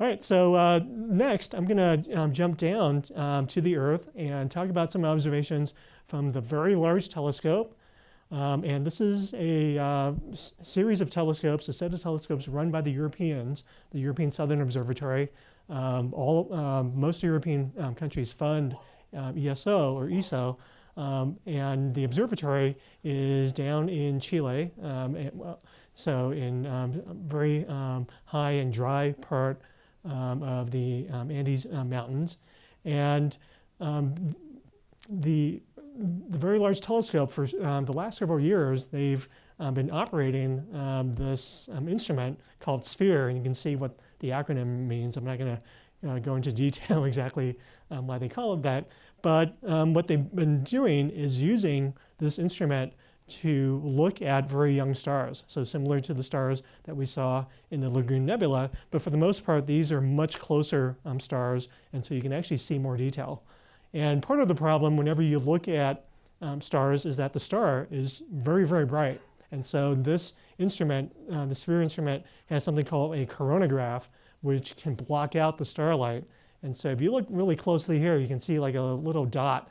All right, so next I'm going to jump down to the Earth and talk about some observations from the Very Large Telescope. And this is a series of telescopes, a set of telescopes run by the Europeans, the European Southern Observatory. Most European countries fund ESO or ESO, and the observatory is down in Chile, so in very high and dry part of the Andes Mountains. And the Very Large Telescope, for the last several years, they've been operating this instrument called SPHERE, and you can see what the acronym means. I'm not going to go into detail exactly why they call it that, but what they've been doing is using this instrument to look at very young stars, so similar to the stars that we saw in the Lagoon Nebula, but for the most part, these are much closer stars, and so you can actually see more detail. And part of the problem whenever you look at stars is that the star is very, very bright. And so this instrument, the SPHERE instrument, has something called a coronagraph, which can block out the starlight. And so if you look really closely here, you can see like a little dot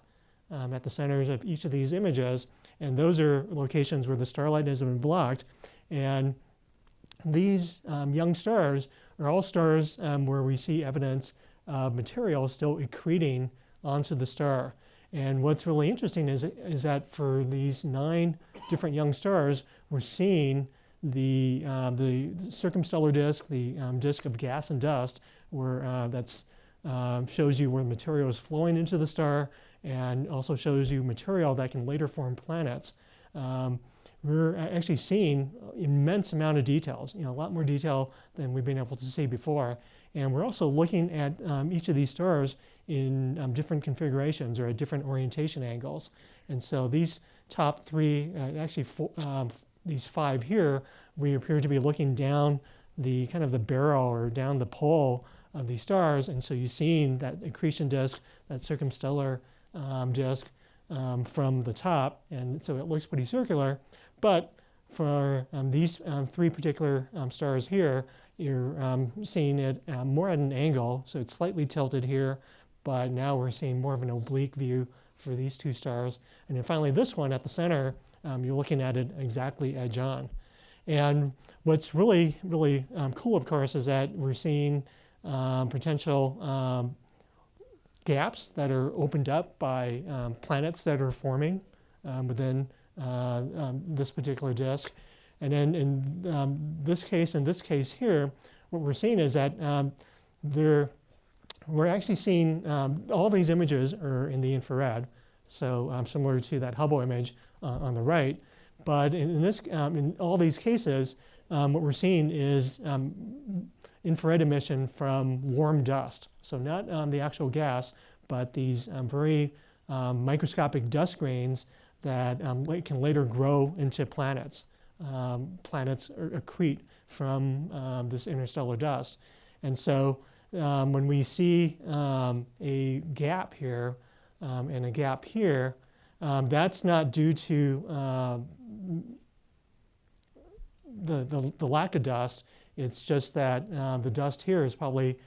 at the centers of each of these images. And those are locations where the starlight has been blocked. And these young stars are all stars where we see evidence of material still accreting onto the star. And what's really interesting is that for these 9 different young stars, we're seeing the circumstellar disk, the disk of gas and dust, where that's shows you where material is flowing into the star, and also shows you material that can later form planets. We're actually seeing immense amount of details, a lot more detail than we've been able to see before. And we're also looking at each of these stars in different configurations or at different orientation angles. And so these top 3, actually these 5 here, we appear to be looking down the kind of the barrel or down the pole of these stars. And so you're seeing that accretion disk, that circumstellar disk from the top. And so it looks pretty circular. But for these 3 particular stars here, you're seeing it more at an angle. So it's slightly tilted here, but now we're seeing more of an oblique view for these 2 stars. And then finally this one at the center, you're looking at it exactly edge on. And what's really, really cool, of course, is that we're seeing potential gaps that are opened up by planets that are forming within this particular disk. And then in this case and this case here, what we're seeing is that we're actually seeing all these images are in the infrared, so similar to that Hubble image on the right. But in all these cases, what we're seeing is infrared emission from warm dust. So not the actual gas, but these very microscopic dust grains that can later grow into planets. Planets accrete from this interstellar dust. And so when we see a gap here and a gap here, that's not due to the lack of dust. It's just that the dust here is probably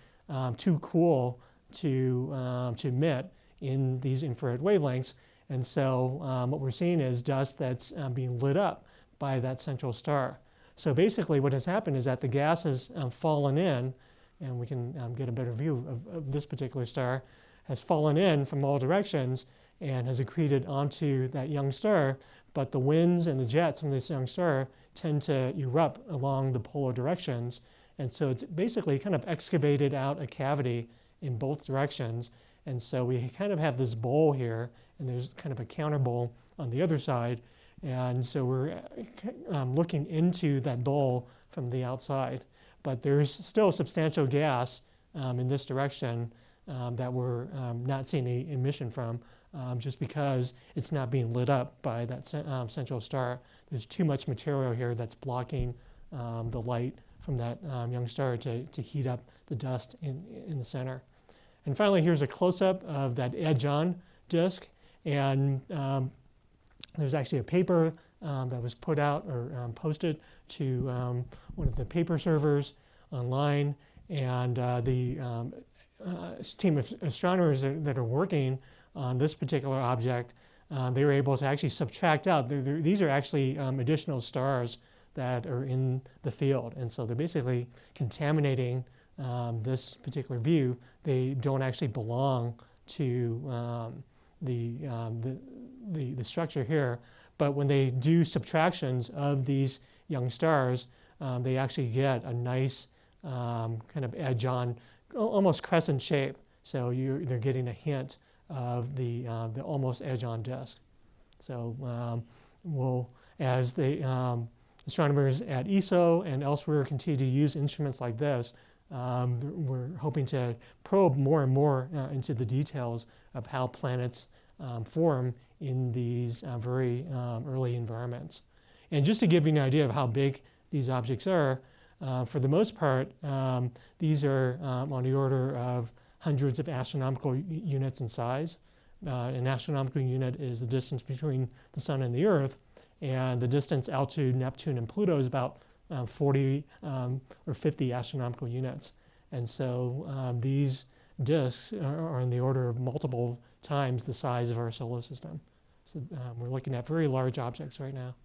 too cool to emit in these infrared wavelengths. And so what we're seeing is dust that's being lit up by that central star. So basically what has happened is that the gas has fallen in, and we can get a better view of this particular star, has fallen in from all directions and has accreted onto that young star, but the winds and the jets from this young star tend to erupt along the polar directions, and so it's basically kind of excavated out a cavity in both directions, and so we kind of have this bowl here, and there's kind of a counter bowl on the other side, and so we're looking into that bowl from the outside. But there's still substantial gas in this direction that we're not seeing any emission from, just because it's not being lit up by that central star. There's too much material here that's blocking the light from that young star to heat up the dust in the center. And finally, here's a close-up of that edge-on disk. And there's actually a paper that was put out or posted to one of the paper servers online. And the team of astronomers that are working on this particular object, they were able to actually subtract out. These are actually additional stars that are in the field. And so they're basically contaminating this particular view. They don't actually belong to the structure here. But when they do subtractions of these young stars, they actually get a nice kind of edge-on, almost crescent shape. So they're getting a hint of the almost edge-on disk. So as the astronomers at ESO and elsewhere continue to use instruments like this, we're hoping to probe more and more into the details of how planets form in these very early environments. And just to give you an idea of how big these objects are, for the most part, these are on the order of hundreds of astronomical units in size. An astronomical unit is the distance between the Sun and the Earth, and the distance out to Neptune and Pluto is about 40 or 50 astronomical units. And so these disks are in the order of multiple times the size of our solar system. So we're looking at very large objects right now.